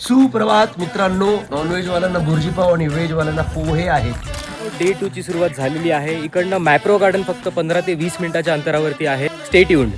सुप्रभात मित्रांनो, नॉनव्हेज वाल्यांना भुर्जी पाव आणि व्हेज वाल्यांना पोहे आहेत. डे 2 ची सुरुवात झालेली आहे. इकडनं मॅप्रो गार्डन फक्त 15 ते 20 मिनिटाच्या अंतरावरती आहे. Stay tuned.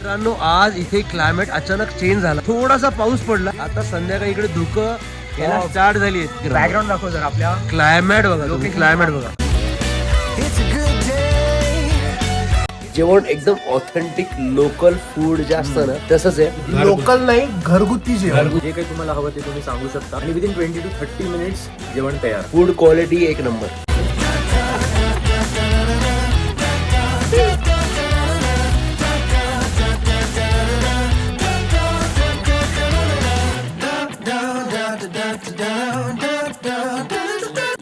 मित्रांनो, आज इथे क्लायमेट अचानक चेंज झाला. थोडासा पाऊस पडला. आता संध्याकाळी इकडे धुकं यायला स्टार्ट झाली. बॅकग्राऊंड दाखव जर आपल्या क्लायमेट बघा, तुम्ही क्लायमेट बघा. जेवण एकदम ऑथेंटिक लोकल फूड जे असतं ना तसंच आहे. लोकल नाही, घरगुती जेवण. जे काही तुम्हाला हवं ते तुम्ही सांगू शकता आणि विदिन 20 to 30 मिनिट्स जेवण तयार. फूड क्वालिटी एक नंबर.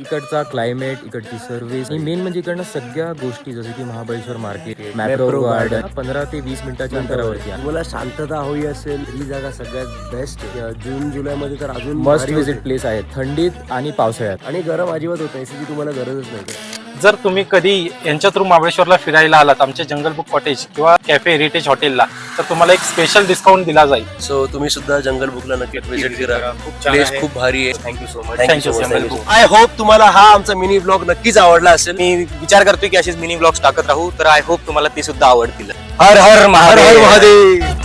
इकडचा क्लायमेट, इकडची सर्व्हिस आणि मेन म्हणजे इकडनं सगळ्या गोष्टी जसं की महाबळेश्वर मार्केट, मॅप्रो गार्डन 15 ते 20 मिनिटाच्या अंतरावरती आहे. तुम्हाला शांतता हवी असेल ही जागा सगळ्यात बेस्ट. जून जुलै मध्ये तर अजून मस्ट विजिट प्लेस आहे थंडीत आणि पावसाळ्यात. आणि गरम अजिबात होत एसीची तुम्हाला गरजच नाही. जर तुम्ही कधी यांच्या थ्रू महाबळेश्वरला फिरायला आलात आमच्या जंगल बुक कॉटेज किंवा कॅफे हेरिटेज हॉटेलला, तर तुम्हाला एक स्पेशल डिस्काउंट दिला जाईल. सो तुम्ही सुद्धा जंगल बुकला नक्की व्हिजिट करा. खूप छान प्लेस आहे. खूप भारी आहे. Thank you so much. Thank you, jungle book. I hope तुम्हाला हा आमचा मिनी ब्लॉग नक्कीच आवडला असेल. मी विचार करतोय की असेच मिनी ब्लॉग्स टाकत राहू, तर आय होप तुम्हाला ते सुद्धा आवडतील. हर हर महादेव.